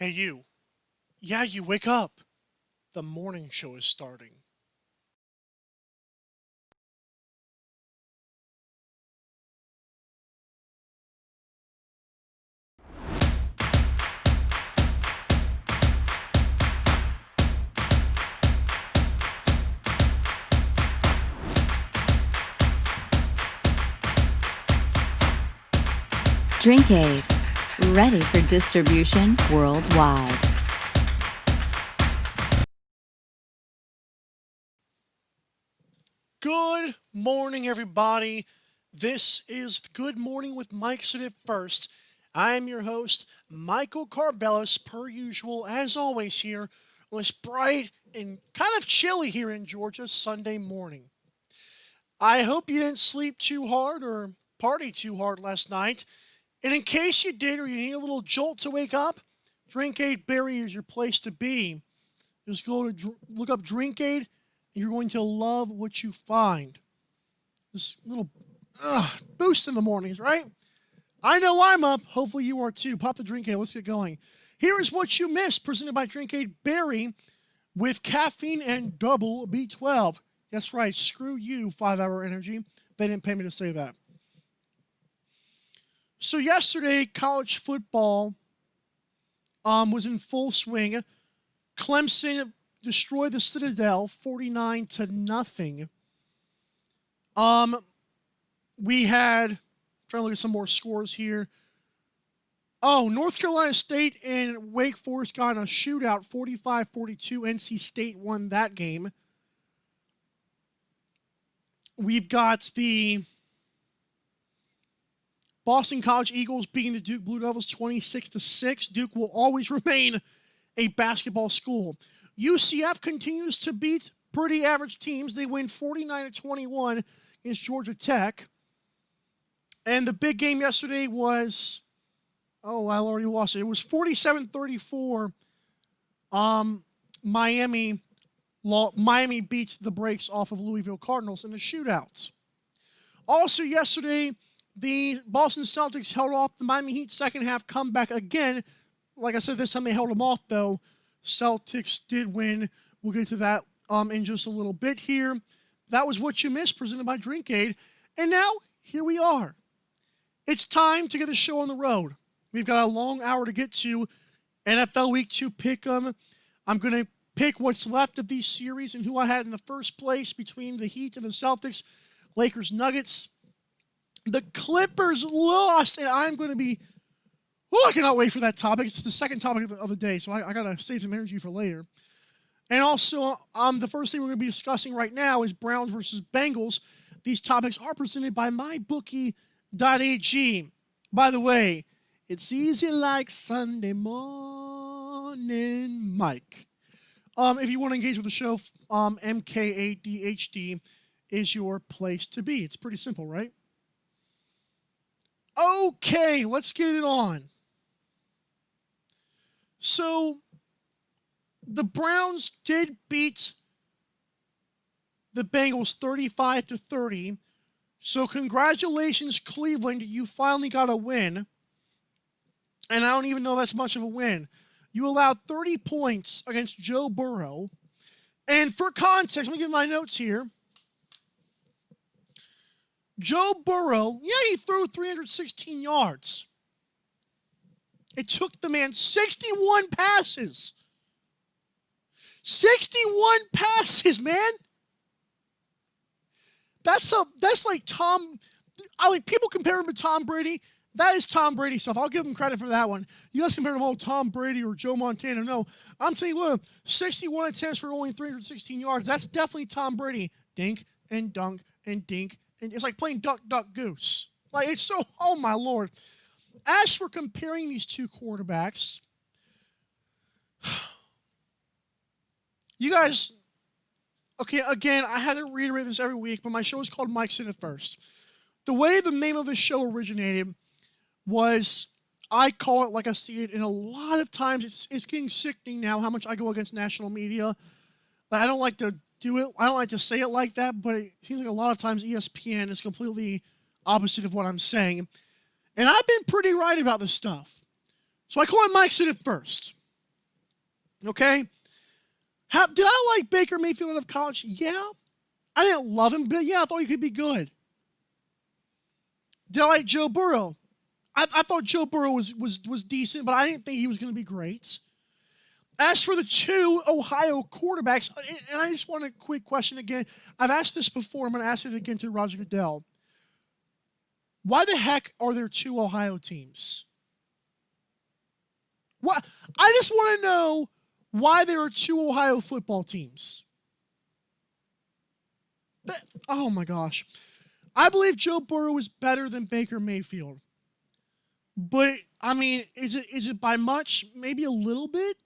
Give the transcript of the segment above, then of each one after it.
Hey, you. Yeah, you wake up. The morning show is starting. Drink Aid, ready for distribution worldwide. Good morning, everybody. This is Good Morning with Mike Sit It First. I am your host, Michael Carvelis, per usual, as always, here on this bright and kind of chilly here in Georgia Sunday morning. I hope you didn't sleep too hard or party too hard last night. And in case you did or you need a little jolt to wake up, Drink Aid Berry is your place to be. Just go to look up Drink Aid, and you're going to love what you find. This little boost in the mornings, right? I know I'm up. Hopefully you are too. Pop the Drink Aid. Let's get going. Here is what you missed, presented by Drink Aid Berry with caffeine and double B12. That's right. Screw you, 5-Hour Energy. They didn't pay me to say that. So yesterday, college football was in full swing. Clemson destroyed the Citadel 49-0. We had, trying to look at some more scores here. Oh, North Carolina State and Wake Forest got in a shootout, 45-42. NC State won that game. We've got the Boston College Eagles beating the Duke Blue Devils 26-6. Duke will always remain a basketball school. UCF continues to beat pretty average teams. They win 49-21 against Georgia Tech. And the big game yesterday was, I already lost it. It was 47-34. Miami beat the brakes off of Louisville Cardinals in the shootouts. Also yesterday, the Boston Celtics held off the Miami Heat second half comeback again. Like I said, this time they held them off, though. Celtics did win. We'll get to that in just a little bit here. That was what you missed, presented by Drink Aid. And now, here we are. It's time to get the show on the road. We've got a long hour to get to. NFL Week 2 pick'em. I'm going to pick what's left of these series and who I had in the first place between the Heat and the Celtics. Lakers, Nuggets. The Clippers lost, and I'm going to be, I cannot wait for that topic. It's the second topic of the day, so I got to save some energy for later. And also, the first thing we're going to be discussing right now is Browns versus Bengals. These topics are presented by mybookie.ag. By the way, it's easy like Sunday morning, Mike. If you want to engage with the show, MKADHD is your place to be. It's pretty simple, right? Okay, let's get it on. So, the Browns did beat the Bengals 35-30. So, congratulations, Cleveland. You finally got a win. And I don't even know that's much of a win. You allowed 30 points against Joe Burrow. And for context, let me give my notes here. Joe Burrow, he threw 316 yards. It took the man 61 passes. 61 passes, man. That's like people compare him to Tom Brady. That is Tom Brady stuff. I'll give him credit for that one. You guys compare him to Tom Brady or Joe Montana. No, I'm telling you what, 61 attempts for only 316 yards. That's definitely Tom Brady. Dink and dunk and dink. And it's like playing duck, duck, goose. Like, it's so, oh my Lord. As for comparing these two quarterbacks, you guys, okay, again, I had to reiterate this every week, but my show is called Mike Sit It First. The way the name of this show originated was, I call it like I see it, and a lot of times it's getting sickening now how much I go against national media. Like, I don't like to do it. I don't like to say it like that, but it seems like a lot of times ESPN is completely opposite of what I'm saying. And I've been pretty right about this stuff. So I call it Mike Sit It First. Okay? Did I like Baker Mayfield out of college? Yeah. I didn't love him, but yeah, I thought he could be good. Did I like Joe Burrow? I thought Joe Burrow was decent, but I didn't think he was going to be great. As for the two Ohio quarterbacks, and I just want a quick question again. I've asked this before. I'm going to ask it again to Roger Goodell. Why the heck are there two Ohio teams? What? I just want to know why there are two Ohio football teams. Oh my gosh. I believe Joe Burrow is better than Baker Mayfield. But, I mean, is it by much? Maybe a little bit?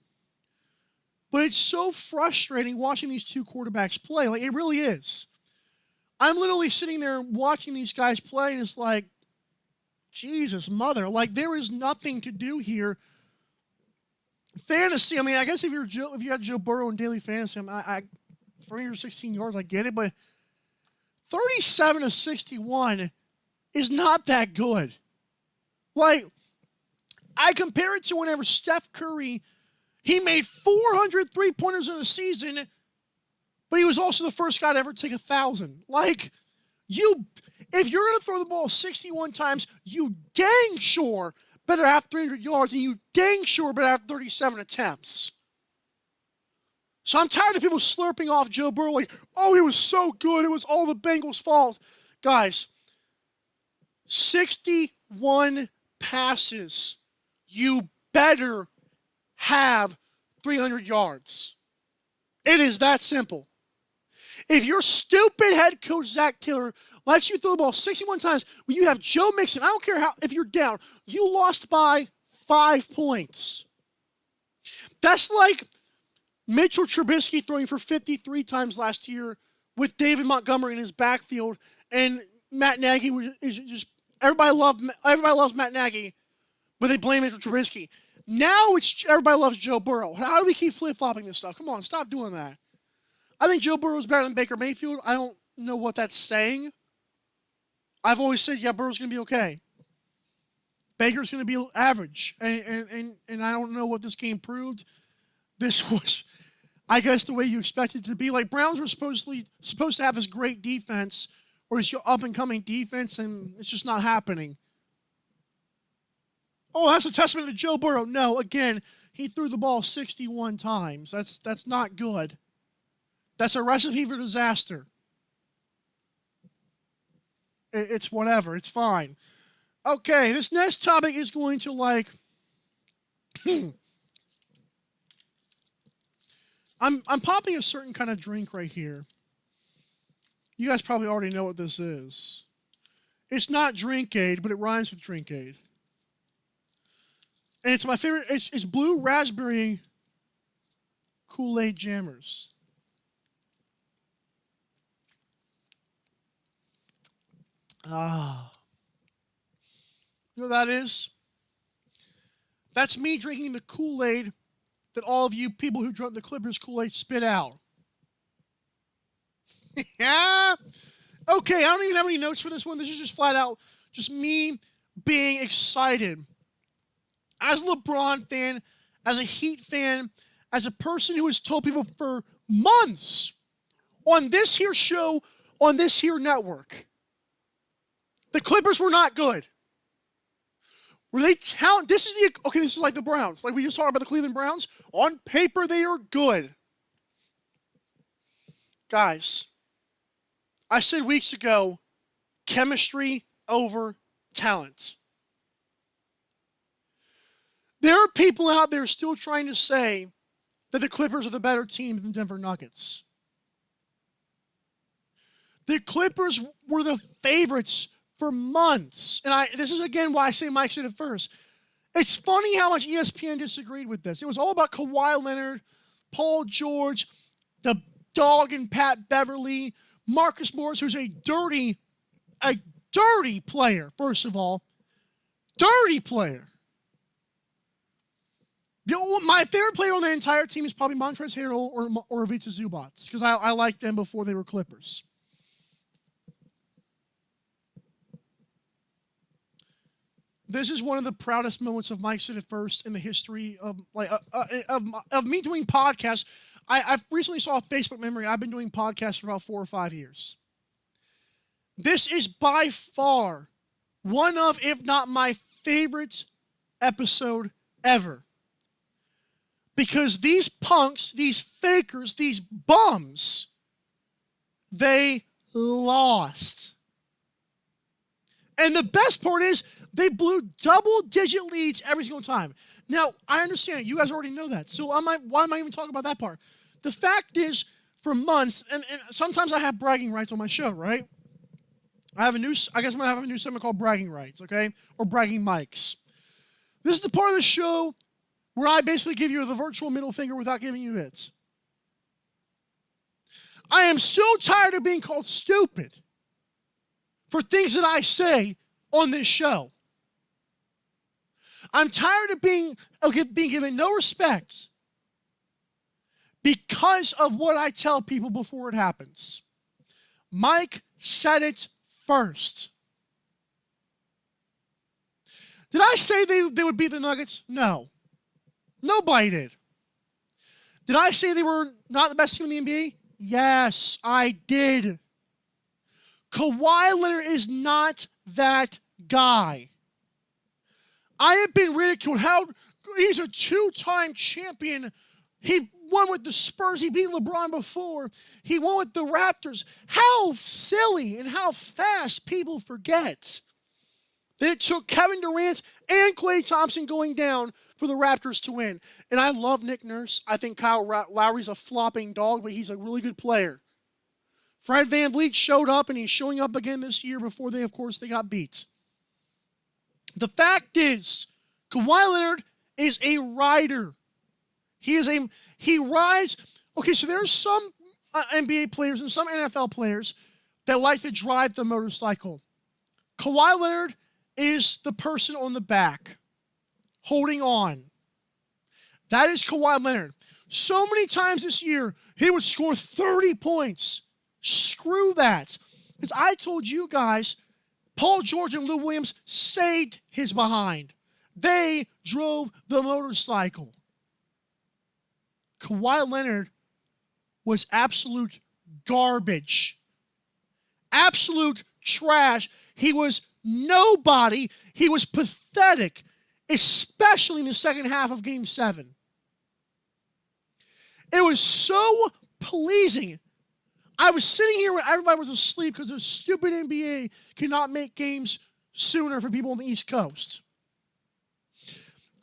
But it's so frustrating watching these two quarterbacks play. Like, it really is. I'm literally sitting there watching these guys play, and it's like, Jesus, mother. Like, there is nothing to do here. Fantasy, I mean, I guess if you had Joe Burrow in daily fantasy, 316 yards, I get it, but 37 to 61 is not that good. Like, I compare it to whenever Steph Curry, he made 400 three-pointers in a season, but he was also the first guy to ever take 1,000. Like, if you're going to throw the ball 61 times, you dang sure better have 300 yards, and you dang sure better have 37 attempts. So I'm tired of people slurping off Joe Burrow like, oh, he was so good, it was all the Bengals' fault. Guys, 61 passes. You better have 300 yards. It is that simple. If your stupid head coach, Zach Taylor, lets you throw the ball 61 times when you have Joe Mixon, I don't care if you're down, you lost by 5 points. That's like Mitchell Trubisky throwing for 53 times last year with David Montgomery in his backfield, and Matt Nagy is just everybody loves Matt Nagy, but they blame Mitchell Trubisky. Now it's everybody loves Joe Burrow. How do we keep flip-flopping this stuff? Come on, stop doing that. I think Joe Burrow is better than Baker Mayfield. I don't know what that's saying. I've always said, yeah, Burrow's going to be okay. Baker's going to be average. And I don't know what this game proved. This was, I guess, the way you expected it to be. Like, Browns were supposed to have this great defense, or this up-and-coming defense, and it's just not happening. Oh, that's a testament to Joe Burrow. No, again, he threw the ball 61 times. That's not good. That's a recipe for disaster. It's whatever. It's fine. Okay, this next topic is going to, like... I'm popping a certain kind of drink right here. You guys probably already know what this is. It's not Drinkade, but it rhymes with Drinkade. And it's my favorite. It's Blue Raspberry Kool-Aid Jammers. Ah. You know what that is? That's me drinking the Kool-Aid that all of you people who drank the Clippers Kool-Aid spit out. Yeah. Okay, I don't even have any notes for this one. This is just flat out just me being excited. As a LeBron fan, as a Heat fan, as a person who has told people for months on this here show, on this here network, the Clippers were not good. Were they talented? This is like the Browns. Like we just talked about the Cleveland Browns. On paper, they are good. Guys, I said weeks ago, chemistry over talent. There are people out there still trying to say that the Clippers are the better team than the Denver Nuggets. The Clippers were the favorites for months. And this is again why I say Mike said it first. It's funny how much ESPN disagreed with this. It was all about Kawhi Leonard, Paul George, the dog and Pat Beverly, Marcus Morris, who's a dirty player, first of all. Dirty player. My favorite player on the entire team is probably Montrezl Harrell or Ivica Zubac, because I liked them before they were Clippers. This is one of the proudest moments of Mike Sit At First in the history of me doing podcasts. I've recently saw a Facebook memory. I've been doing podcasts for about 4 or 5 years. This is by far one of, if not my favorite episode ever. Because these punks, these fakers, these bums, they lost. And the best part is they blew double-digit leads every single time. Now, I understand. You guys already know that. So why am I even talking about that part? The fact is, for months, and sometimes I have bragging rights on my show, right? I guess I'm going to have a new segment called Bragging Rights, okay? Or Bragging Mics. This is the part of the show where I basically give you the virtual middle finger without giving you it. I am so tired of being called stupid for things that I say on this show. I'm tired of being given no respect because of what I tell people before it happens. Mike said it first. Did I say they would beat the Nuggets? No. Nobody did. Did I say they were not the best team in the NBA? Yes, I did. Kawhi Leonard is not that guy. I have been ridiculed. He's a 2-time champion. He won with the Spurs. He beat LeBron before. He won with the Raptors. How silly and how fast people forget that it took Kevin Durant and Klay Thompson going down for the Raptors to win. And I love Nick Nurse. I think Kyle Lowry's a flopping dog, but he's a really good player. Fred VanVleet showed up, and he's showing up again this year before they got beat. The fact is, Kawhi Leonard is a rider. He rides. Okay, so there's some NBA players and some NFL players that like to drive the motorcycle. Kawhi Leonard is the person on the back, holding on. That is Kawhi Leonard. So many times this year, he would score 30 points. Screw that. Because I told you guys, Paul George and Lou Williams saved his behind. They drove the motorcycle. Kawhi Leonard was absolute garbage. Absolute trash. He was nobody. He was pathetic, especially in the second half of Game 7. It was so pleasing. I was sitting here when everybody was asleep because the stupid NBA cannot make games sooner for people on the East Coast.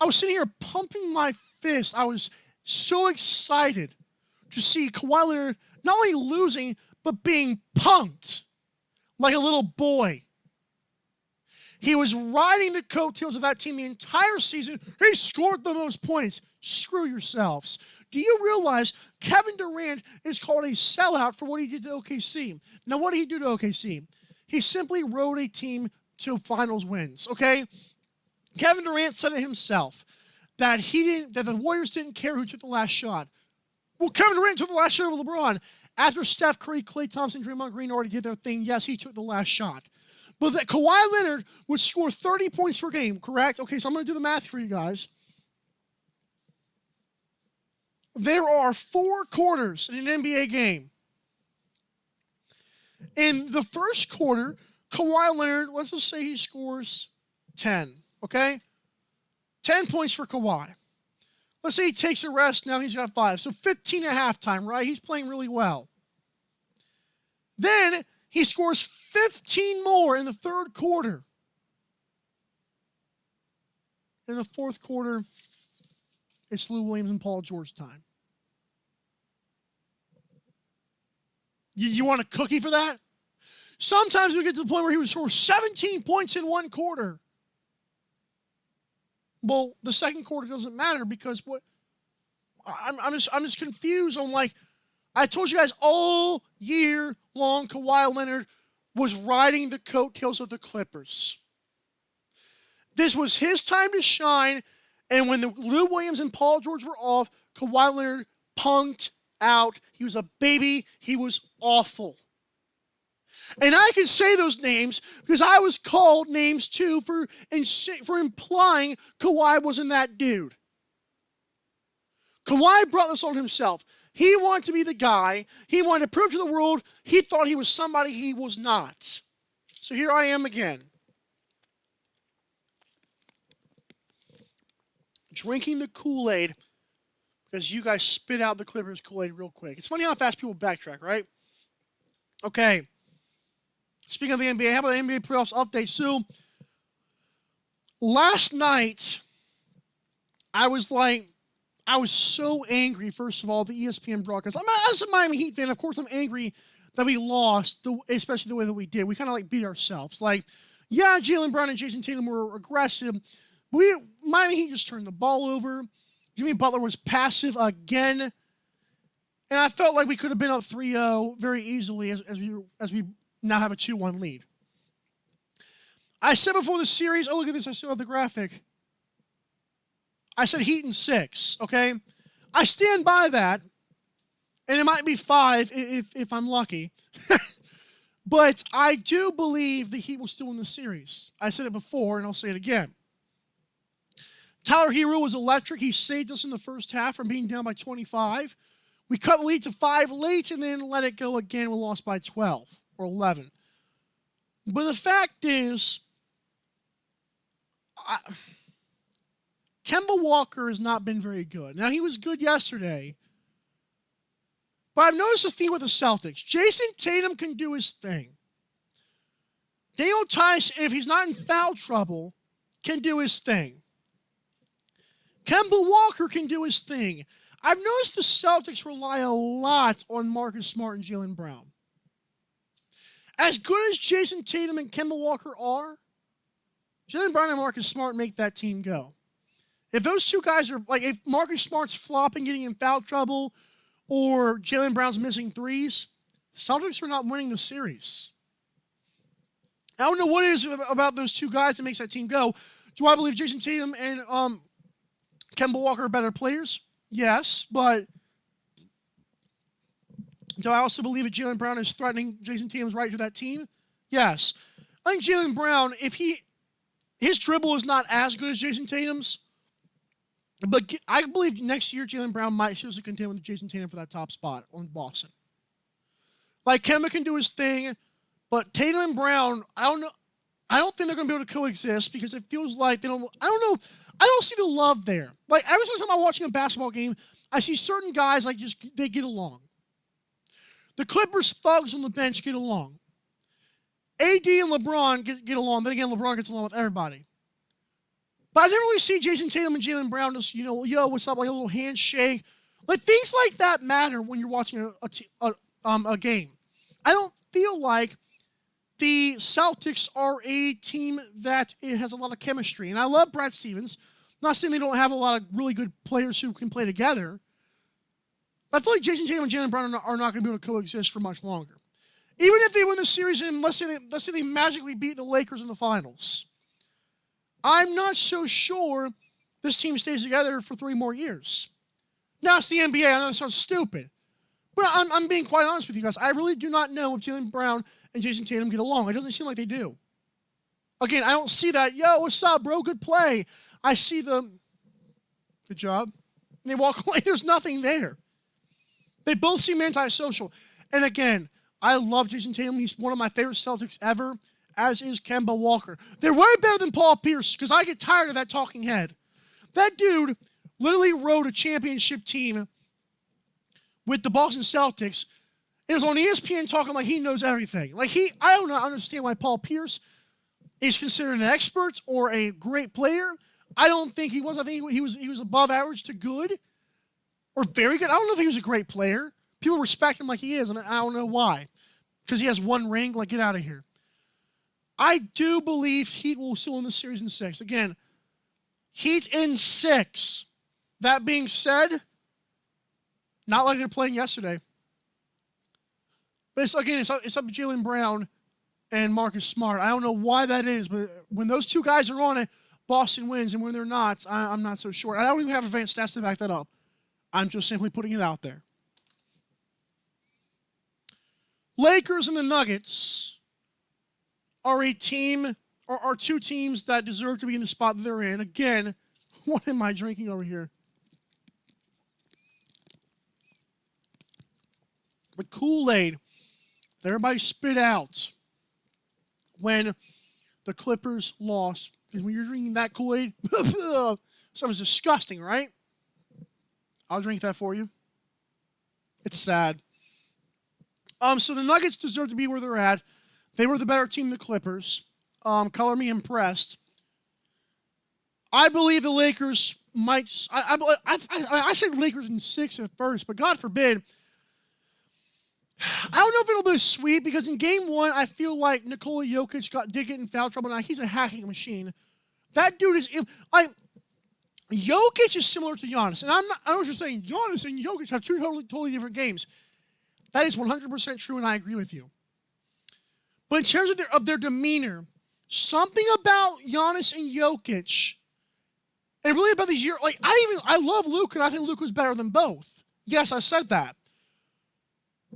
I was sitting here pumping my fist. I was so excited to see Kawhi Leonard not only losing, but being punked like a little boy. He was riding the coattails of that team the entire season. He scored the most points. Screw yourselves. Do you realize Kevin Durant is called a sellout for what he did to OKC? Now, what did he do to OKC? He simply rode a team to finals wins, okay? Kevin Durant said it himself that the Warriors didn't care who took the last shot. Well, Kevin Durant took the last shot over LeBron. After Steph Curry, Klay Thompson, Draymond Green already did their thing, yes, he took the last shot. But that Kawhi Leonard would score 30 points per game, correct? Okay, so I'm going to do the math for you guys. There are 4 quarters in an NBA game. In the first quarter, Kawhi Leonard, let's just say he scores 10, okay? 10 points for Kawhi. Let's say he takes a rest, now he's got 5. So 15 at halftime, right? He's playing really well. Then he scores 15 more in the third quarter. In the fourth quarter, it's Lou Williams and Paul George time. You want a cookie for that? Sometimes we get to the point where he would score 17 points in one quarter. Well, the second quarter doesn't matter because I'm just confused on, like, I told you guys all year long Kawhi Leonard was riding the coattails of the Clippers. This was his time to shine, and when the Lou Williams and Paul George were off, Kawhi Leonard punked out. He was a baby. He was awful. And I can say those names because I was called names too for implying Kawhi wasn't that dude. Kawhi brought this on himself. He wanted to be the guy. He wanted to prove to the world he thought he was somebody he was not. So here I am again. Drinking the Kool-Aid because you guys spit out the Clippers Kool-Aid real quick. It's funny how fast people backtrack, right? Okay. Speaking of the NBA, how about the NBA playoffs update? So, last night, I was so angry, first of all, the ESPN broadcast. As a Miami Heat fan, of course, I'm angry that we lost, especially the way that we did. We kind of beat ourselves. Yeah, Jaylen Brown and Jason Tatum were aggressive. Miami Heat just turned the ball over. Jimmy Butler was passive again. And I felt like we could have been up 3-0 very easily as we now have a 2-1 lead. I said before the series, oh, look at this, I still have the graphic. I said Heat in 6, okay? I stand by that, and it might be 5 if I'm lucky. But I do believe the Heat will still win the series. I said it before, and I'll say it again. Tyler Hero was electric. He saved us in the first half from being down by 25. We cut the lead to 5 late and then let it go again. We lost by 12 or 11. But the fact is, Kemba Walker has not been very good. Now, he was good yesterday. But I've noticed a theme with the Celtics. Jason Tatum can do his thing. Daniel Tice, if he's not in foul trouble, can do his thing. Kemba Walker can do his thing. I've noticed the Celtics rely a lot on Marcus Smart and Jaylen Brown. As good as Jason Tatum and Kemba Walker are, Jaylen Brown and Marcus Smart make that team go. If those two guys are, if Marcus Smart's flopping, getting in foul trouble, or Jaylen Brown's missing threes, Celtics are not winning the series. I don't know what it is about those two guys that makes that team go. Do I believe Jason Tatum and Kemba Walker are better players? Yes, but do I also believe that Jaylen Brown is threatening Jason Tatum's right to that team? Yes. I think Jaylen Brown, his dribble is not as good as Jason Tatum's, but I believe next year Jaylen Brown might seriously contend with Jason Tatum for that top spot on Boston. Kemba can do his thing, but Tatum and Brown, I don't know. I don't think they're going to be able to coexist because it feels like they don't. I don't know. I don't see the love there. Every single time I'm watching a basketball game, I see certain guys they get along. The Clippers thugs on the bench get along. AD and LeBron get along. Then again, LeBron gets along with everybody. But I never really see Jason Tatum and Jaylen Brown just, yo, what's up, a little handshake. Things like that matter when you're watching a game. I don't feel like the Celtics are a team that it has a lot of chemistry. And I love Brad Stevens. I'm not saying they don't have a lot of really good players who can play together. But I feel like Jason Tatum and Jaylen Brown are not going to be able to coexist for much longer. Even if they win the series and let's say they magically beat the Lakers in the finals, I'm not so sure this team stays together for 3 more years. Now it's the NBA. I know that sounds stupid. But I'm being quite honest with you guys. I really do not know if Jaylen Brown and Jason Tatum get along. It doesn't seem like they do. Again, I don't see that, yo, what's up, bro? Good play. I see the good job. And they walk away. There's nothing there. They both seem antisocial. And again, I love Jason Tatum. He's one of my favorite Celtics ever, as is Kemba Walker. They're way better than Paul Pierce because I get tired of that talking head. That dude literally rode a championship team with the Boston Celtics and is on ESPN talking like he knows everything. I don't understand why Paul Pierce is considered an expert or a great player. I don't think he was. I think he was above average to good or very good. I don't know if he was a great player. People respect him like he is, and I don't know why. Because he has 1 ring? Get out of here. I do believe Heat will still win the series in 6. Again, Heat in 6. That being said, not like they're playing yesterday. But it's up to Jaylen Brown and Marcus Smart. I don't know why that is, but when those two guys are on it, Boston wins, and when they're not, I'm not so sure. I don't even have advanced stats to back that up. I'm just simply putting it out there. Lakers and the Nuggets. are a team, or are two teams that deserve to be in the spot that they're in. Again, what am I drinking over here? The Kool-Aid that everybody spit out when the Clippers lost. Because when you're drinking that Kool-Aid, stuff is disgusting, right? I'll drink that for you. It's sad. So the Nuggets deserve to be where they're at. They were the better team than the Clippers. Color me impressed. I believe the Lakers might. I said Lakers in 6 at first, but God forbid. I don't know if it'll be a sweep because in Game 1, I feel like Nikola Jokic did get in foul trouble. Now he's a hacking machine. That dude is. Jokic is similar to Giannis, and I know what you're saying. Giannis and Jokic have two totally different games. That is 100% true, and I agree with you. But in terms of their demeanor, something about Giannis and Jokic, and really about these years, like I love Luka, and I think Luka's better than both. Yes, I said that.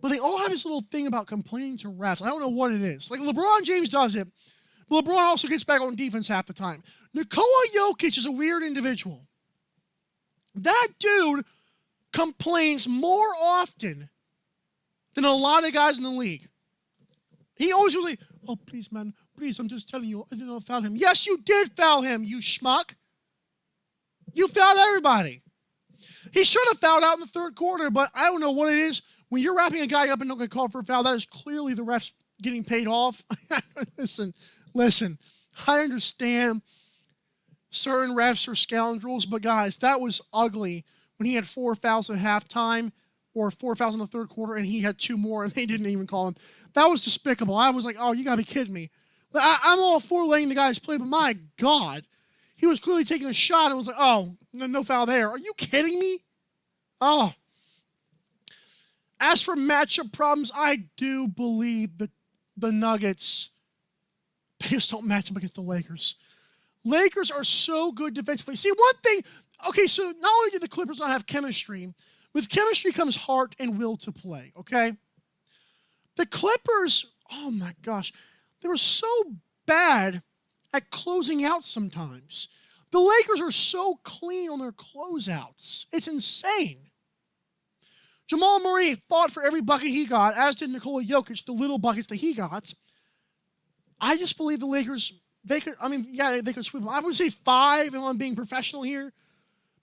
But they all have this little thing about complaining to refs. I don't know what it is. Like LeBron James does it, but LeBron also gets back on defense half the time. Nikola Jokic is a weird individual. That dude complains more often than a lot of guys in the league. He always goes like, oh, please, man, please, I'm just telling you, I didn't foul him. Yes, you did foul him, you schmuck. You fouled everybody. He should have fouled out in the third quarter, but I don't know what it is. When you're wrapping a guy up and don't get called for a foul, that is clearly the refs getting paid off. Listen, I understand certain refs are scoundrels, but guys, that was ugly when he had 4 fouls at halftime or 4 fouls in the third quarter and he had 2 more and they didn't even call him. That was despicable. I was like, oh, you got to be kidding me. I'm all for letting the guys play, but my God, he was clearly taking a shot and was like, oh, no foul there. Are you kidding me? Oh. As for matchup problems, I do believe that the Nuggets, they just don't match up against the Lakers. Lakers are so good defensively. See, one thing, okay, so not only do the Clippers not have chemistry, with chemistry comes heart and will to play, okay? The Clippers, oh my gosh, they were so bad at closing out sometimes. The Lakers are so clean on their closeouts. It's insane. Jamal Murray fought for every bucket he got, as did Nikola Jokic, the little buckets that he got. I just believe the Lakers, they could sweep them. I would say 5 if I'm being professional here.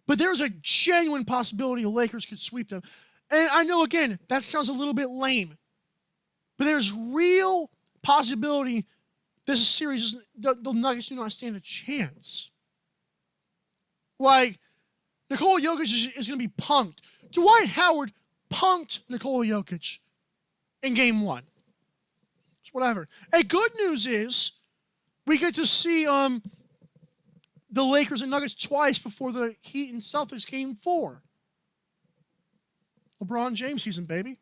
But there's a genuine possibility the Lakers could sweep them. And I know, again, that sounds a little bit lame. But there's real possibility this series, the Nuggets do not stand a chance. Like, Nikola Jokic is going to be punked. Dwight Howard punked Nikola Jokic in Game 1. It's whatever. Hey, good news is we get to see the Lakers and Nuggets twice before the Heat and Celtics Game 4. LeBron James season, baby.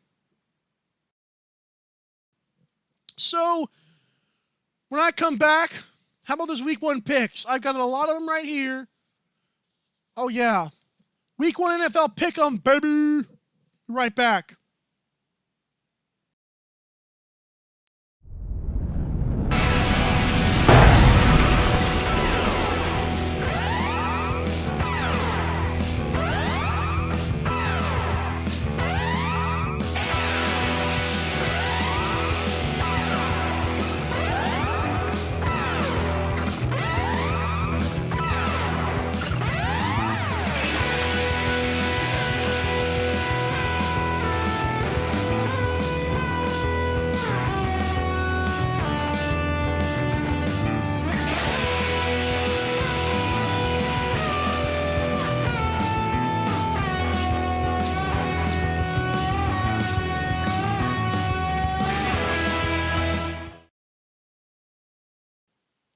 So, when I come back, how about those Week 1 picks? I've got a lot of them right here. Oh, yeah. Week 1 NFL pick 'em, baby. Right back.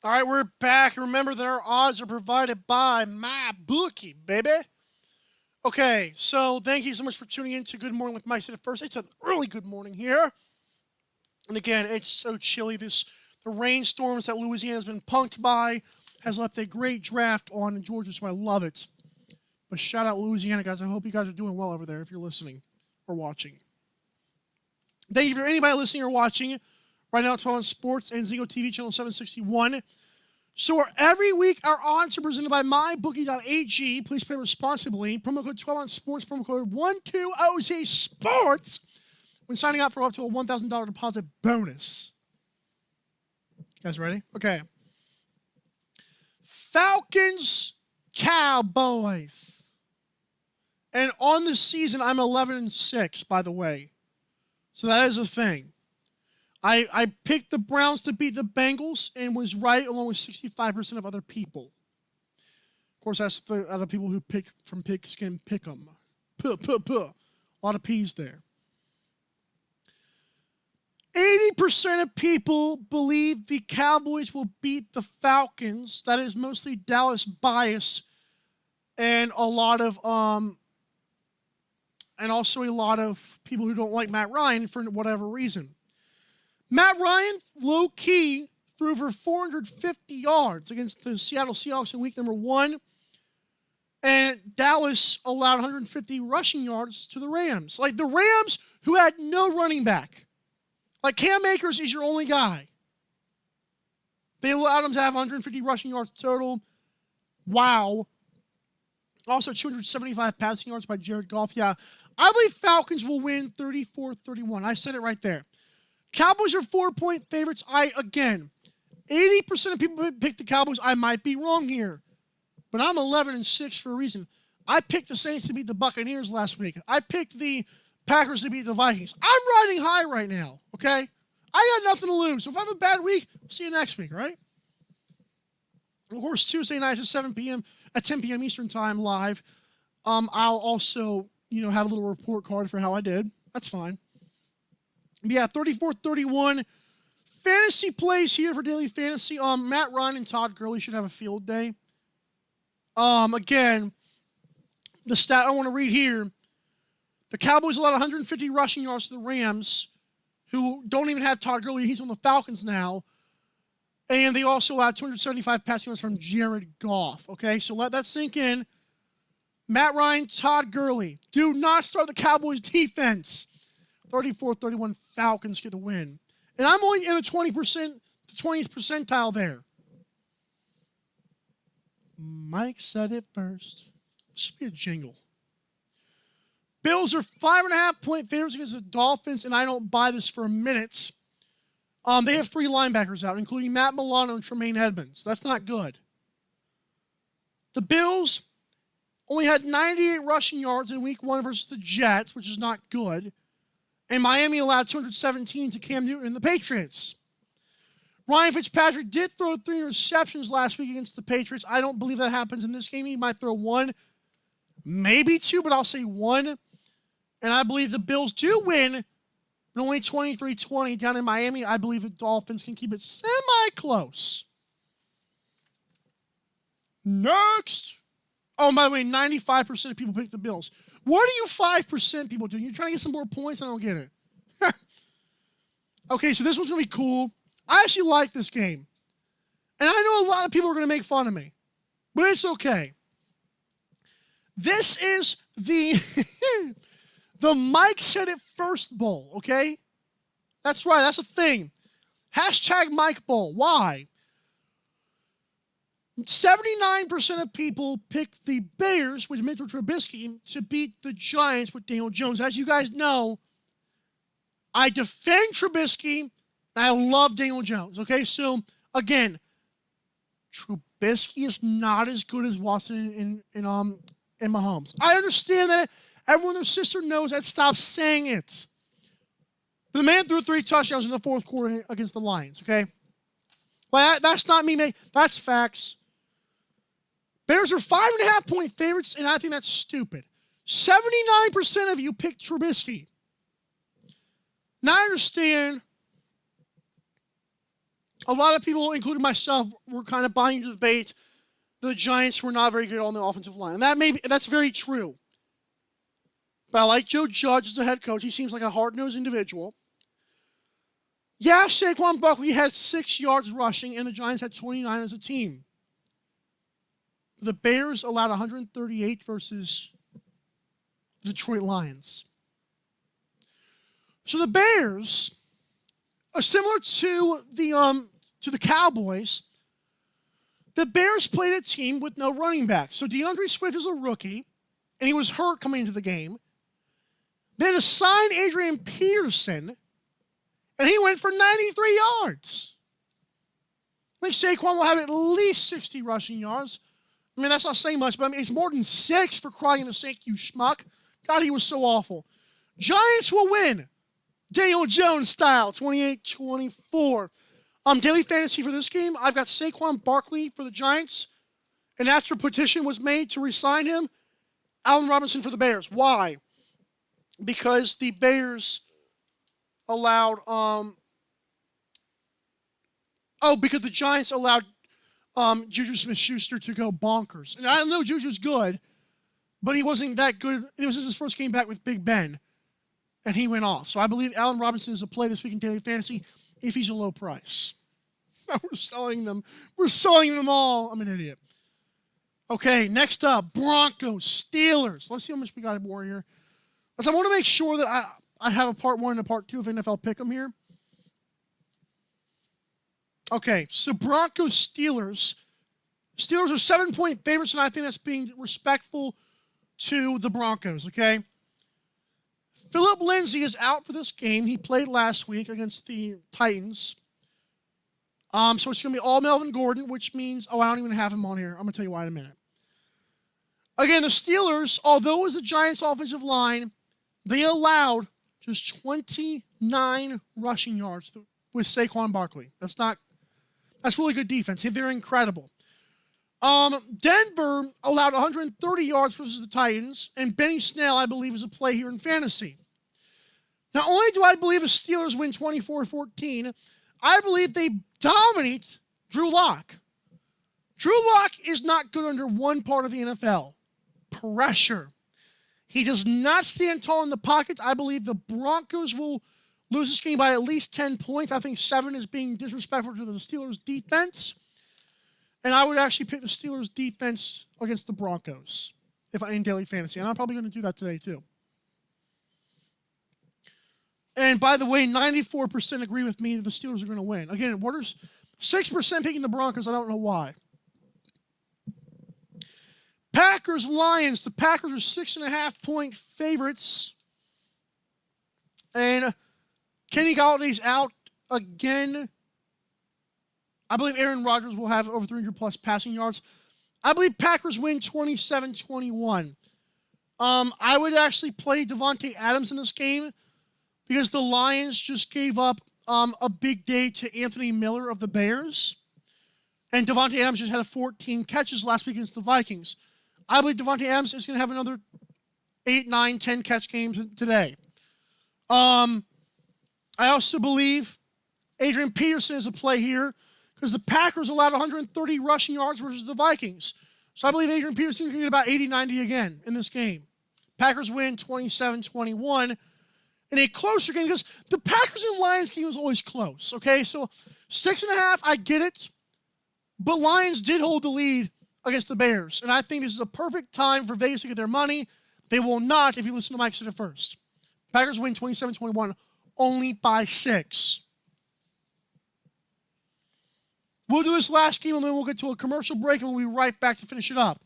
All right, we're back. Remember that our odds are provided by MyBookie, baby. Okay, so thank you so much for tuning in to Good Morning with Mike. At first, it's an early good morning here. And again, it's so chilly. The rainstorms that Louisiana's been punked by has left a great draft on in Georgia, so I love it. But shout out Louisiana, guys. I hope you guys are doing well over there if you're listening or watching. Thank you for anybody listening or watching. Right now it's on Sports and Zego TV channel 761. So every week our odds are presented by mybookie.ag. Please play responsibly. Promo code 12 on sports. Promo code 12OZ Sports when signing up for up to a $1,000 deposit bonus. You guys ready? Okay. Falcons, Cowboys. And on the season, I'm 11-6, by the way. So that is a thing. I picked the Browns to beat the Bengals and was right along with 65% of other people. Of course, that's the other people who pick from Pigskin Pick'em. A lot of P's there. 80% of people believe the Cowboys will beat the Falcons. That is mostly Dallas bias and a lot of and also a lot of people who don't like Matt Ryan for whatever reason. Matt Ryan, low-key, threw for 450 yards against the Seattle Seahawks in week number 1. And Dallas allowed 150 rushing yards to the Rams. Like the Rams, who had no running back. Like Cam Akers is your only guy. They allowed him to have 150 rushing yards total. Wow. Also 275 passing yards by Jared Goff. Yeah, I believe Falcons will win 34-31. I said it right there. Cowboys are 4-point favorites. 80% of people pick the Cowboys. I might be wrong here, but I'm 11-6 for a reason. I picked the Saints to beat the Buccaneers last week. I picked the Packers to beat the Vikings. I'm riding high right now, okay? I got nothing to lose. So if I have a bad week, we'll see you next week, all right? Of course, Tuesday nights at 10 p.m. Eastern time live. I'll also, have a little report card for how I did. That's fine. Yeah, 34-31. Fantasy plays here for daily fantasy. Matt Ryan and Todd Gurley should have a field day. Again, the stat I want to read here. The Cowboys allowed 150 rushing yards to the Rams, who don't even have Todd Gurley. He's on the Falcons now. And they also allowed 275 passing yards from Jared Goff. Okay, so let that sink in. Matt Ryan, Todd Gurley. Do not start the Cowboys defense. 34-31 Falcons get the win. And I'm only in the 20th percentile there. Mike said it first. This should be a jingle. Bills are 5.5-point favorites against the Dolphins, and I don't buy this for a minute. They have 3 linebackers out, including Matt Milano and Tremaine Edmonds. That's not good. The Bills only had 98 rushing yards in week 1 versus the Jets, which is not good. And Miami allowed 217 to Cam Newton and the Patriots. Ryan Fitzpatrick did throw 3 interceptions last week against the Patriots. I don't believe that happens in this game. He might throw 1, maybe 2, but I'll say 1. And I believe the Bills do win, but only 23-20 down in Miami. I believe the Dolphins can keep it semi-close. Next. Oh, by the way, 95% of people pick the Bills. What are you 5% people doing? You're trying to get some more points? I don't get it. Okay, so this one's going to be cool. I actually like this game. And I know a lot of people are going to make fun of me. But it's okay. This is the the Mike Said It First Bowl, okay? That's right, that's a thing. Hashtag Mike Bowl. Why? 79% of people picked the Bears with Mitchell Trubisky to beat the Giants with Daniel Jones. As you guys know, I defend Trubisky, and I love Daniel Jones. Okay, so again, Trubisky is not as good as Watson in Mahomes. I understand that everyone and their sister knows that. Stop saying it. But the man threw 3 touchdowns in the 4th quarter against the Lions. Okay, well, that's not me. That's facts. Bears are 5.5-point favorites, and I think that's stupid. 79% of you picked Trubisky. Now, I understand a lot of people, including myself, were kind of buying into the debate. The Giants were not very good on the offensive line. And that's very true. But I like Joe Judge as a head coach. He seems like a hard-nosed individual. Yeah, Saquon Barkley had 6 yards rushing, and the Giants had 29 as a team. The Bears allowed 138 versus the Detroit Lions. So the Bears Similar to the Cowboys, the Bears played a team with no running back. So DeAndre Swift is a rookie, and he was hurt coming into the game. They assigned Adrian Peterson, and he went for 93 yards. I think Saquon will have at least 60 rushing yards. I mean, that's not saying much, but I mean, it's more than 6 for crying in the sink, you schmuck. God, he was so awful. Giants will win. Daniel Jones style, 28-24. Daily fantasy for this game, I've got Saquon Barkley for the Giants. And after a petition was made to re-sign him, Allen Robinson for the Bears. Why? Because the Bears allowed, because the Giants allowed Juju Smith-Schuster to go bonkers. And I know Juju's good, but he wasn't that good. It was his first game back with Big Ben, and he went off. So I believe Allen Robinson is a play this week in Daily Fantasy if he's a low price. We're selling them. We're selling them all. I'm an idiot. Okay, next up, Broncos, Steelers. Let's see how much we got more here. I want to make sure that I have a part 1 and a part 2 of NFL Pick'em here. Okay, so Broncos, Steelers. Steelers are 7-point favorites, and I think that's being respectful to the Broncos, okay? Phillip Lindsay is out for this game. He played last week against the Titans. So it's going to be all Melvin Gordon, which means, I don't even have him on here. I'm going to tell you why in a minute. Again, the Steelers, although it was the Giants' offensive line, they allowed just 29 rushing yards with Saquon Barkley. That's really good defense. They're incredible. Denver allowed 130 yards versus the Titans, and Benny Snell, I believe, is a play here in fantasy. Not only do I believe the Steelers win 24-14, I believe they dominate Drew Lock. Drew Lock is not good under one part of the NFL: pressure. He does not stand tall in the pocket. I believe the Broncos will lose this game by at least 10 points. I think 7 is being disrespectful to the Steelers' defense. And I would actually pick the Steelers' defense against the Broncos if in daily fantasy. And I'm probably going to do that today, too. And by the way, 94% agree with me that the Steelers are going to win. Again, what are 6% picking the Broncos? I don't know why. Packers, Lions. The Packers are 6.5-point favorites. And Kenny Galladay's out again. I believe Aaron Rodgers will have over 300-plus passing yards. I believe Packers win 27-21. I would actually play Devontae Adams in this game because the Lions just gave up a big day to Anthony Miller of the Bears. And Devontae Adams just had 14 catches last week against the Vikings. I believe Devontae Adams is going to have another 8, 9, 10 catch games today. I also believe Adrian Peterson is a play here because the Packers allowed 130 rushing yards versus the Vikings. So I believe Adrian Peterson is going to get about 80, 90 again in this game. Packers win 27-21 in a closer game because the Packers and Lions game was always close, okay? So 6.5, I get it. But Lions did hold the lead against the Bears. And I think this is a perfect time for Vegas to get their money. They will not if you listen to Mike said it first. Packers win 27-21 only by 6. We'll do this last game, and then we'll get to a commercial break, and we'll be right back to finish it up.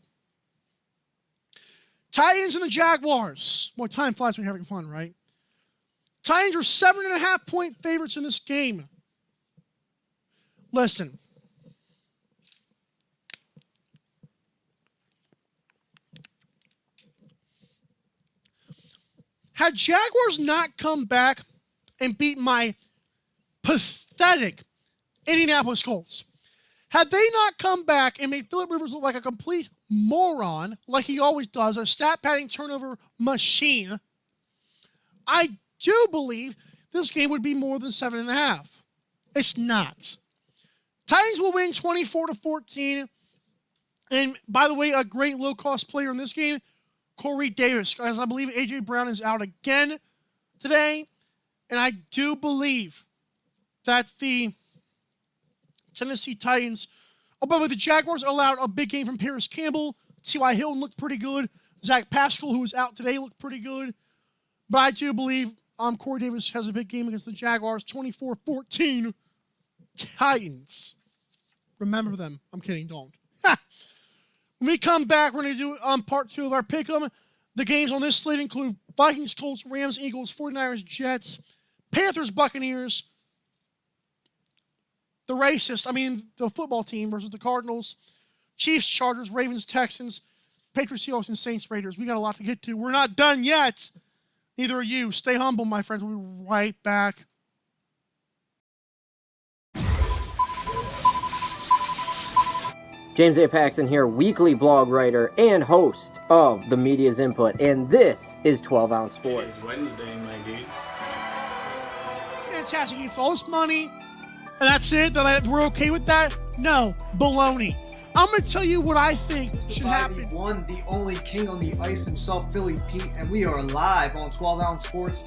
Titans and the Jaguars. Boy, time flies when you're having fun, right? Titans are 7.5-point favorites in this game. Listen. Had Jaguars not come back and beat my pathetic Indianapolis Colts, had they not come back and made Phillip Rivers look like a complete moron, like he always does, a stat-padding turnover machine, I do believe this game would be more than 7.5. It's not. Titans will win 24-14. And by the way, a great low-cost player in this game, Corey Davis, as I believe A.J. Brown is out again today. And I do believe that the Tennessee Titans, by the way, the Jaguars allowed a big game from Paris Campbell. T.Y. Hilton looked pretty good. Zach Pascal, who was out today, looked pretty good. But I do believe Corey Davis has a big game against the Jaguars. 24-14 Titans. Remember them. I'm kidding. Don't. When we come back, we're going to do part 2 of our pick'em. The games on this slate include Vikings, Colts, Rams, Eagles, 49ers, Jets, Panthers, Buccaneers, the football team versus the Cardinals, Chiefs, Chargers, Ravens, Texans, Patriots, Seahawks, and Saints, Raiders. We got a lot to get to. We're not done yet. Neither are you. Stay humble, my friends. We'll be right back. James A. Paxton here, weekly blog writer and host of The Media's Input, and this is 12 Ounce Sports. It's Wednesday, my dude. Fantastic. He gets all this money, and that's it? We're okay with that? No. Baloney. I'm going to tell you what I think should happen. The one, the only king on the ice himself, Philly Pete, and we are live on 12 Ounce Sports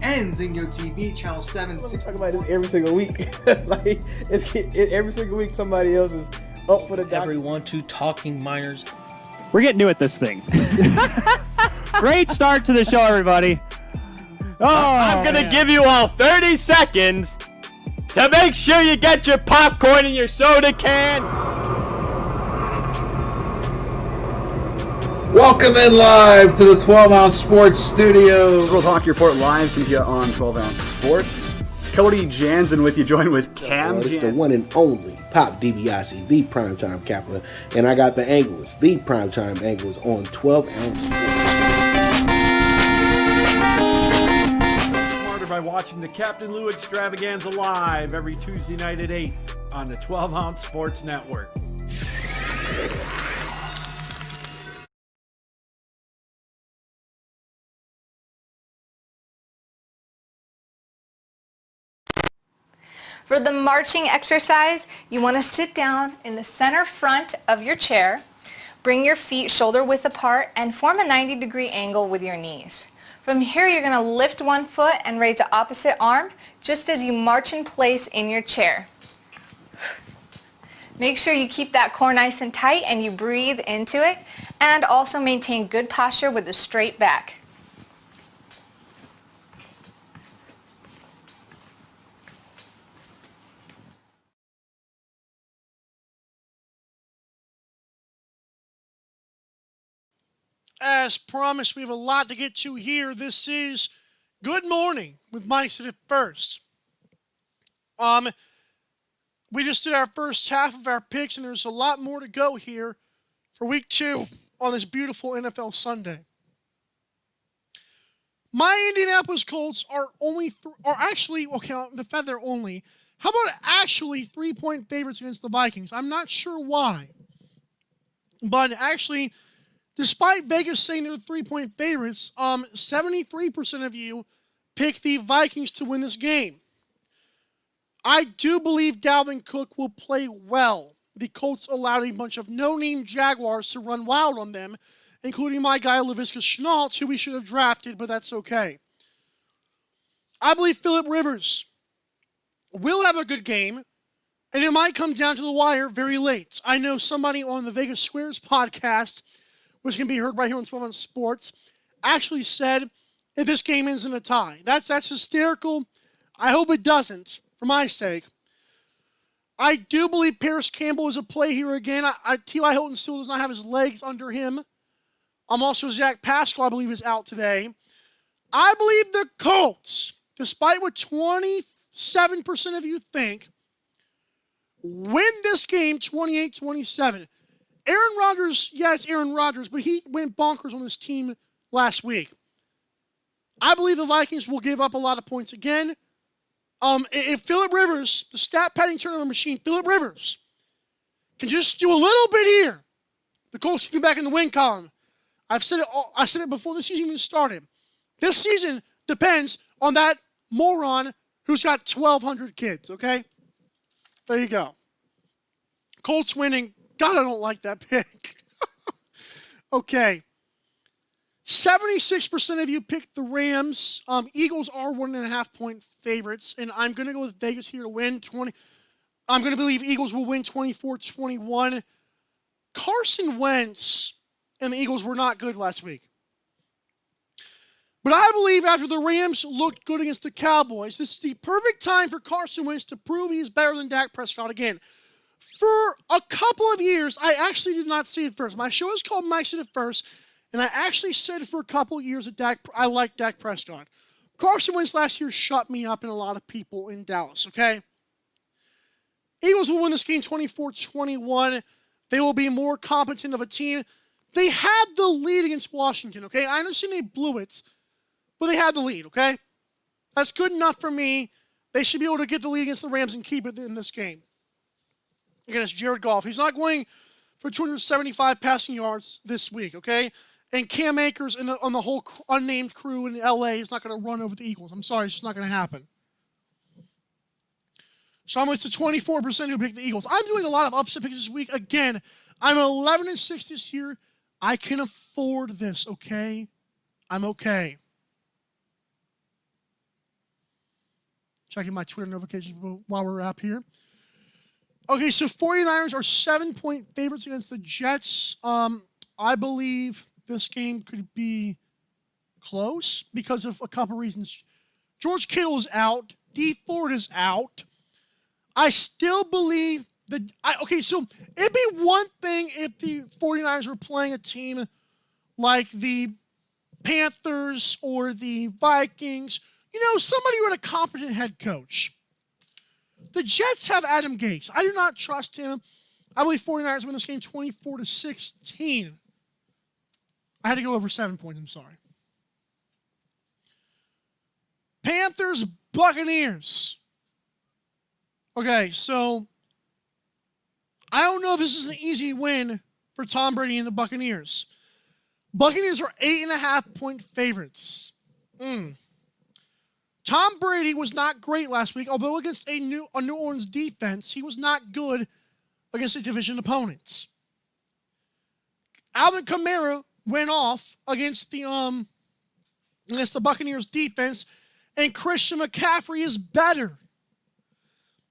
and Zingo TV, channel 7. We talk about this every single week. Every single week somebody else is up for the document. Everyone to Talking Miners. We're getting new at this thing. Great start to the show, everybody. I'm going to give you all 30 seconds to make sure you get your popcorn and your soda can. Welcome in live to the 12 Ounce Sports Studios. World Hockey Report live comes to you on 12 Ounce Sports. Cody Jansen with you, joined with Cam It's Jansen. the one and only Pop DiBiase, the primetime capper. And I got the anglers, the primetime anglers on 12 Ounce Sports. Smarter by watching the Captain Lou Extravaganza live every Tuesday night at 8 on the 12 Ounce Sports Network. For the marching exercise, you want to sit down in the center front of your chair, bring your feet shoulder width apart, and form a 90-degree angle with your knees. From here, you're going to lift one foot and raise the opposite arm, just as you march in place in your chair. Make sure you keep that core nice and tight and you breathe into it, and also maintain good posture with a straight back. As promised, we have a lot to get to here. This is Good Morning with Mike Sid at First. We just did our first half of our picks, and there's a lot more to go here for week 2 on this beautiful NFL Sunday. My Indianapolis Colts are actually the feather only. How about actually 3-point favorites against the Vikings? I'm not sure why, but actually, despite Vegas saying they're 3-point favorites, 73% of you picked the Vikings to win this game. I do believe Dalvin Cook will play well. The Colts allowed a bunch of no-name Jaguars to run wild on them, including my guy Laviska Shenault, who we should have drafted, but that's okay. I believe Phillip Rivers will have a good game, and it might come down to the wire very late. I know somebody on the Vegas Squares podcast, which can be heard right here on 12 Ounce Sports, actually said if this game ends in a tie. That's hysterical. I hope it doesn't, for my sake. I do believe Paris Campbell is a play here again. T.Y. Hilton still does not have his legs under him. Also, Zach Pascal, I believe, is out today. I believe the Colts, despite what 27% of you think, win this game 28-27. Aaron Rodgers, yes, Aaron Rodgers, but he went bonkers on this team last week. I believe the Vikings will give up a lot of points again. If Phillip Rivers, the stat padding turnover machine, Phillip Rivers, can just do a little bit here, the Colts can get back in the win column. I said it before the season even started. This season depends on that moron who's got 1,200 kids, okay? There you go. Colts winning. God, I don't like that pick. Okay. 76% of you picked the Rams. Eagles are 1.5-point favorites, and I'm going to go with Vegas here to win. I'm going to believe Eagles will win 24-21. Carson Wentz and the Eagles were not good last week. But I believe after the Rams looked good against the Cowboys, this is the perfect time for Carson Wentz to prove he's better than Dak Prescott again. For a couple of years, I actually did not see it first. My show is called Mike Said It First, and I actually said for a couple of years that I like Dak Prescott. Carson Wentz last year shut me up and a lot of people in Dallas, okay? Eagles will win this game 24-21. They will be more competent of a team. They had the lead against Washington, okay? I understand they blew it, but they had the lead, okay? That's good enough for me. They should be able to get the lead against the Rams and keep it in this game. Again, it's Jared Goff. He's not going for 275 passing yards this week, okay? And Cam Akers on the whole unnamed crew in L.A. is not going to run over the Eagles. I'm sorry, it's just not going to happen. So I'm with the 24% who picked the Eagles. I'm doing a lot of upset picks this week. Again, I'm 11-6 this year. I can afford this, okay? I'm okay. Checking my Twitter notifications while we're up here. Okay, so 49ers are 7-point favorites against the Jets. I believe this game could be close because of a couple reasons. George Kittle is out. Dee Ford is out. I still believe that... so it'd be one thing if the 49ers were playing a team like the Panthers or the Vikings. Somebody with a competent head coach. The Jets have Adam Gase. I do not trust him. I believe 49ers win this game 24-16. I had to go over 7 points. I'm sorry. Panthers, Buccaneers. Okay, so I don't know if this is an easy win for Tom Brady and the Buccaneers. Buccaneers are 8.5-point favorites. Tom Brady was not great last week, although against a New Orleans defense, he was not good against a division opponent. Alvin Kamara went off against the Buccaneers defense, and Christian McCaffrey is better.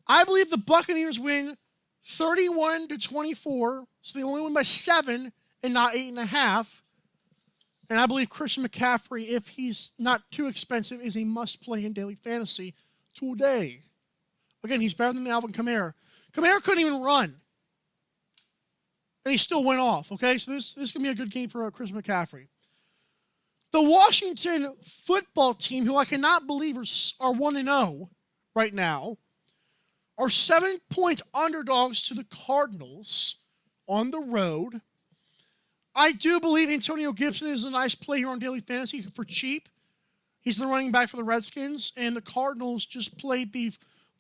I believe the Buccaneers win 31-24, so they only win by 7 and not 8.5. And I believe Christian McCaffrey, if he's not too expensive, is a must-play in daily fantasy today. Again, he's better than Alvin Kamara. Kamara couldn't even run. And he still went off, okay? So this is going to be a good game for Christian McCaffrey. The Washington football team, who I cannot believe are 1-0 right now, are 7-point underdogs to the Cardinals on the road. I do believe Antonio Gibson is a nice play here on daily fantasy for cheap. He's the running back for the Redskins, and the Cardinals just played the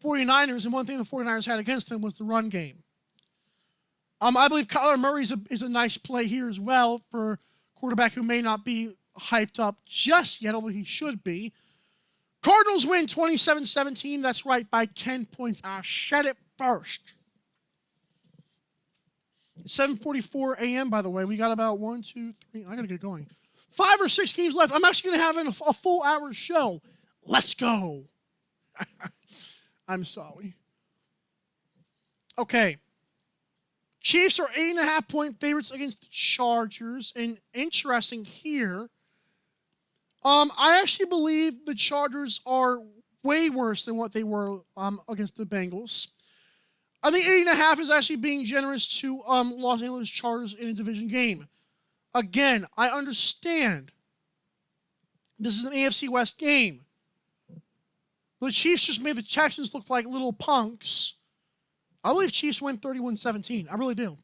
49ers, and one thing the 49ers had against them was the run game. I believe Kyler Murray is a nice play here as well for a quarterback who may not be hyped up just yet, although he should be. Cardinals win 27-17. That's right, by 10 points. I said it first. 7:44 a.m., by the way. We got about 1, 2, 3. I got to get going. 5 or 6 games left. I'm actually going to have a full hour show. Let's go. I'm sorry. Okay. Chiefs are 8.5-point favorites against the Chargers. And interesting here, I actually believe the Chargers are way worse than what they were against the Bengals. I think 8.5 is actually being generous to Los Angeles Chargers in a division game. Again, I understand this is an AFC West game. The Chiefs just made the Texans look like little punks. I believe Chiefs win 31-17. I really do.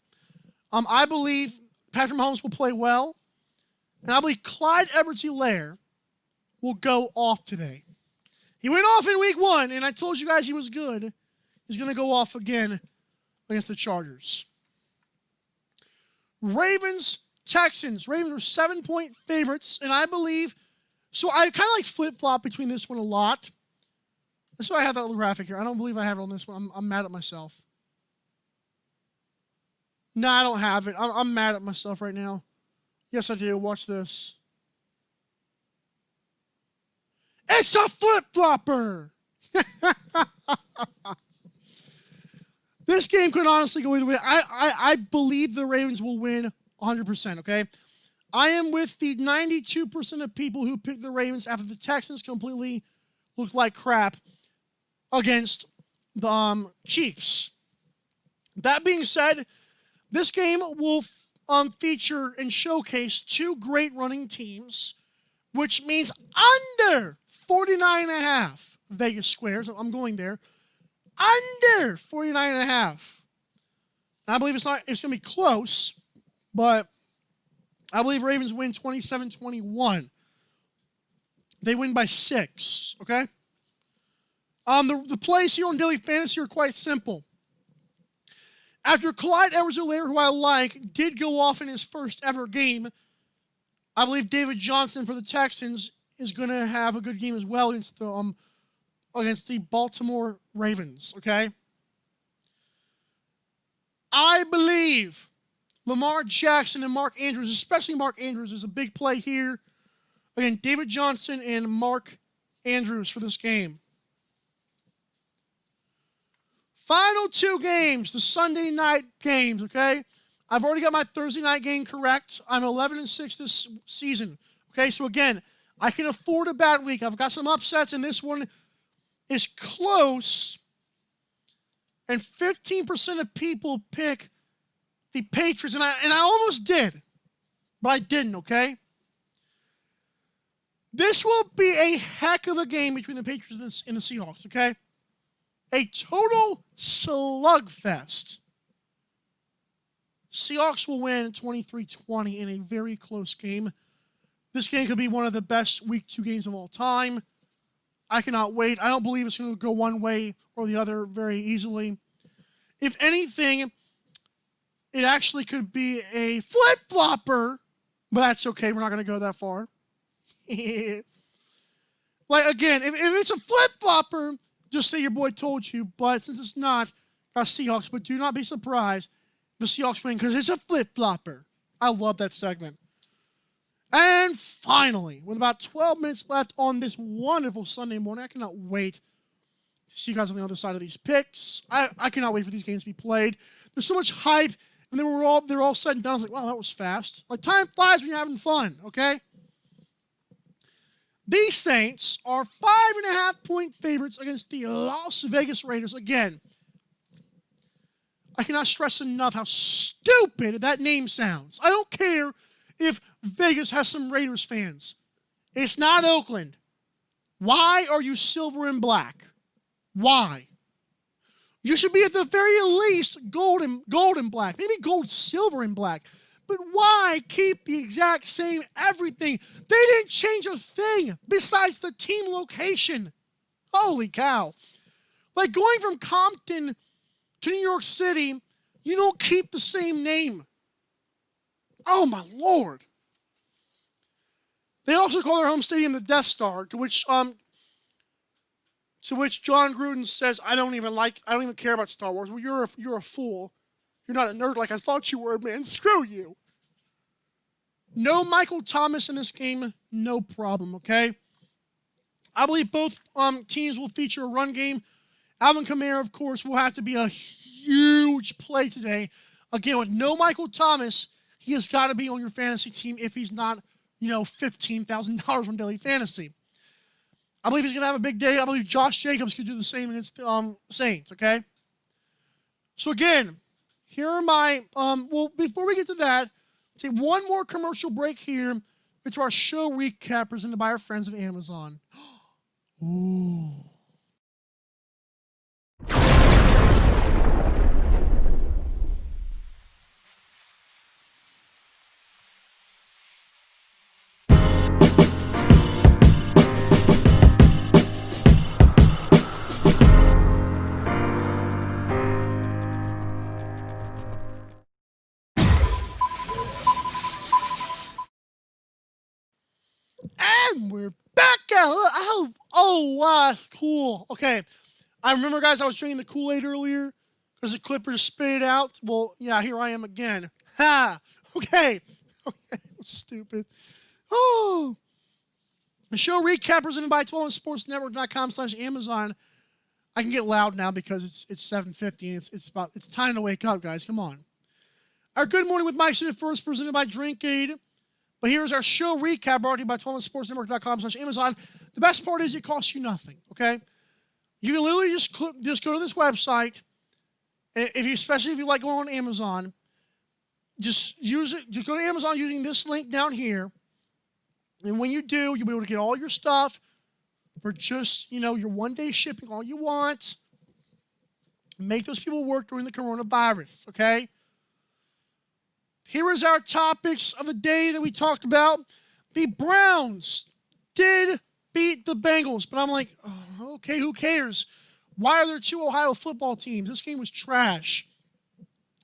I believe Patrick Mahomes will play well. And I believe Clyde Edwards-Helaire will go off today. He went off in week 1, and I told you guys he was good. He's going to go off again against the Chargers. Ravens, Texans. Ravens are 7-point favorites, and I believe, so I kind of like flip-flop between this one a lot. That's why I have that little graphic here. I don't believe I have it on this one. I'm mad at myself. No, I don't have it. I'm mad at myself right now. Yes, I do. Watch this. It's a flip-flopper! This game could honestly go either way. I believe the Ravens will win 100%, okay? I am with the 92% of people who picked the Ravens after the Texans completely looked like crap against the Chiefs. That being said, this game will feature and showcase two great running teams, which means under 49.5 Vegas squares. I'm going there. Under 49.5. I believe it's going to be close, but I believe Ravens win 27-21. They win by 6, okay? The plays here on Daily Fantasy are quite simple. After Clyde Edwards-Helaire, who I like, did go off in his first ever game, I believe David Johnson for the Texans is going to have a good game as well against the Baltimore Ravens, okay? I believe Lamar Jackson and Mark Andrews, especially Mark Andrews, is a big play here. Again, David Johnson and Mark Andrews for this game. Final two games, the Sunday night games, okay? I've already got my Thursday night game correct. I'm 11-6 this season, okay? So again, I can afford a bad week. I've got some upsets, and this one is close. And 15% of people pick the Patriots, and I almost did, but I didn't, okay? This will be a heck of a game between the Patriots and the Seahawks, okay? A total slugfest. Seahawks will win 23-20 in a very close game. This game could be one of the best Week 2 games of all time. I cannot wait. I don't believe it's going to go one way or the other very easily. If anything, it actually could be a flip-flopper, but that's okay. We're not going to go that far. Like, again, if it's a flip-flopper, just say your boy told you. But since it's not, got Seahawks. But do not be surprised if the Seahawks win because it's a flip-flopper. I love that segment. And finally, with about 12 minutes left on this wonderful Sunday morning, I cannot wait to see you guys on the other side of these picks. I cannot wait for these games to be played. There's so much hype, and then they're all said and done. I was like, wow, that was fast. Like, time flies when you're having fun, okay? These Saints are 5.5-point favorites against the Las Vegas Raiders. Again, I cannot stress enough how stupid that name sounds. I don't care if Vegas has some Raiders fans. It's not Oakland. Why are you silver and black? Why? You should be at the very least gold and black. Maybe gold, silver, and black. But why keep the exact same everything? They didn't change a thing besides the team location. Holy cow. Like going from Compton to New York City, you don't keep the same name. Oh my Lord. They also call their home stadium the Death Star, to which John Gruden says, I don't even care about Star Wars. Well, you're a fool. You're not a nerd like I thought you were, man. Screw you. No Michael Thomas in this game, no problem, okay? I believe both teams will feature a run game. Alvin Kamara, of course, will have to be a huge play today. Again, with no Michael Thomas, he has got to be on your fantasy team if he's not, $15,000 on daily fantasy. I believe he's going to have a big day. I believe Josh Jacobs could do the same against the Saints, okay? So again, here are my, before we get to that, take one more commercial break here into our show recap presented by our friends at Amazon. Ooh. And we're back out. Oh, wow, cool. Okay. I remember, guys, I was drinking the Kool-Aid earlier because the Clippers spit it out. Well, yeah, here I am again. Ha! Okay. Stupid. Oh. The show recap presented by 12sportsnetwork.com/Amazon. I can get loud now because it's 7:50 and it's time to wake up, guys. Come on. Our Good Morning with Mike City first presented by Drinkade. But here's our show recap brought to you by 12ouncesportsnetwork.com/Amazon. The best part is it costs you nothing, okay? You can literally just go to this website, especially if you like going on Amazon, just use it. Just go to Amazon using this link down here. And when you do, you'll be able to get all your stuff for just, your one-day shipping, all you want. Make those people work during the coronavirus, okay? Here is our topics of the day that we talked about. The Browns did beat the Bengals, but I'm like, oh, okay, who cares? Why are there two Ohio football teams? This game was trash.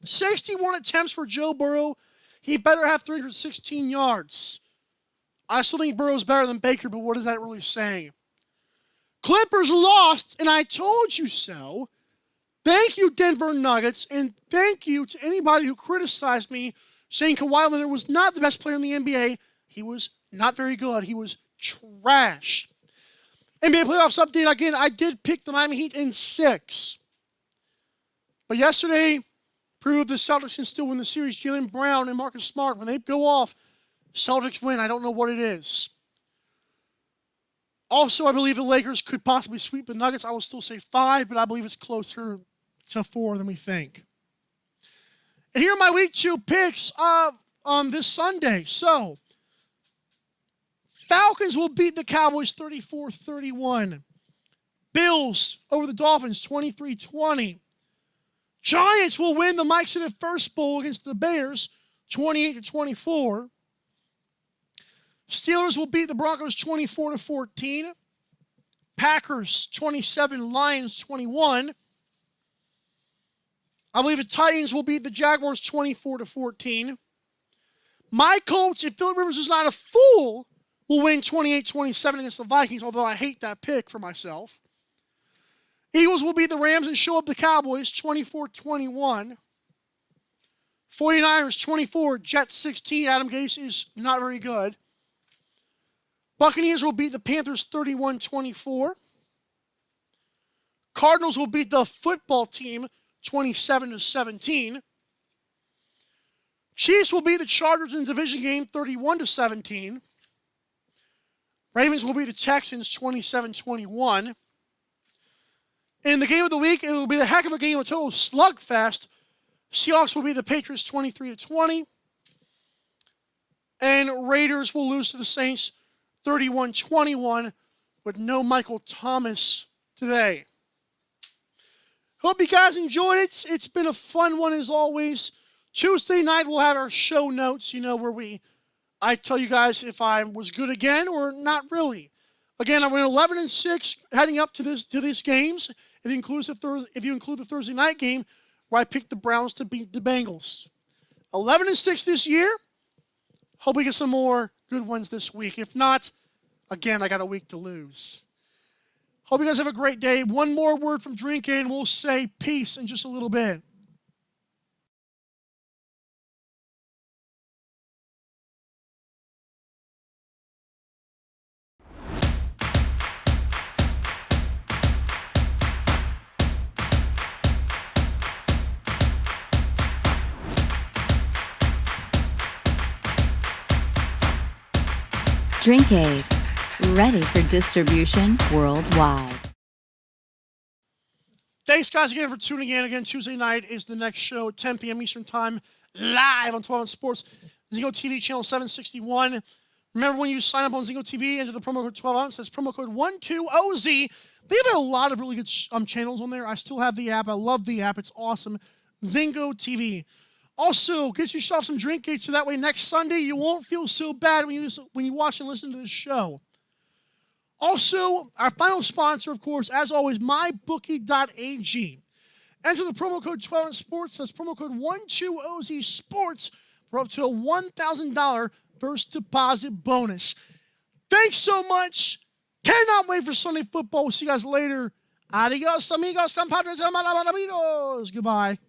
61 attempts for Joe Burrow. He better have 316 yards. I still think Burrow's better than Baker, but what is that really saying? Clippers lost, and I told you so. Thank you, Denver Nuggets, and thank you to anybody who criticized me saying Kawhi Leonard was not the best player in the NBA. He was not very good. He was trash. NBA playoffs update again. I did pick the Miami Heat in 6. But yesterday proved the Celtics can still win the series. Jaylen Brown and Marcus Smart, when they go off, Celtics win. I don't know what it is. Also, I believe the Lakers could possibly sweep the Nuggets. I will still say 5, but I believe it's closer to 4 than we think. And here are my Week 2 picks on this Sunday. So, Falcons will beat the Cowboys 34-31. Bills over the Dolphins 23-20. Giants will win the Mike City First Bowl against the Bears 28-24. Steelers will beat the Broncos 24-14. Packers 27, Lions 21. I believe the Titans will beat the Jaguars 24-14. My Colts, if Phillip Rivers is not a fool, will win 28-27 against the Vikings, although I hate that pick for myself. Eagles will beat the Rams and show up the Cowboys 24-21. 49ers 24, Jets 16. Adam Gase is not very good. Buccaneers will beat the Panthers 31-24. Cardinals will beat the football team 27-17. Chiefs will beat the Chargers in the division game 31-17. Ravens will beat the Texans 27-21. In the game of the week, it will be the heck of a game, a total slugfest. Seahawks will beat the Patriots 23-20. And Raiders will lose to the Saints 31-21 with no Michael Thomas today. Hope you guys enjoyed it. It's been a fun one as always. Tuesday night we'll have our show notes, where I tell you guys if I was good again or not really. Again, I went 11-6 heading up to these games. If you include the Thursday night game where I picked the Browns to beat the Bengals. 11-6 this year. Hope we get some more good ones this week. If not, again, I got a week to lose. Hope you guys have a great day. One more word from Drink and we'll say peace in just a little bit. Drinkade, ready for distribution worldwide. Thanks, guys, again for tuning in. Again, Tuesday night is the next show, 10 p.m. Eastern Time, live on 12 on Sports, Zingo TV channel 761. Remember, when you sign up on Zingo TV, enter the promo code 12 ounce. That's promo code 12OZ. They have a lot of really good channels on there. I still have the app. I love the app. It's awesome. Zingo TV. Also, get yourself some Drinkade so that way next Sunday you won't feel so bad when you watch and listen to this show. Also, our final sponsor, of course, as always, mybookie.ag. Enter the promo code 12sports. That's promo code 12OZ Sports for up to a $1,000 first deposit bonus. Thanks so much. Cannot wait for Sunday football. We'll see you guys later. Adios, amigos, compadres, hermanos. Goodbye.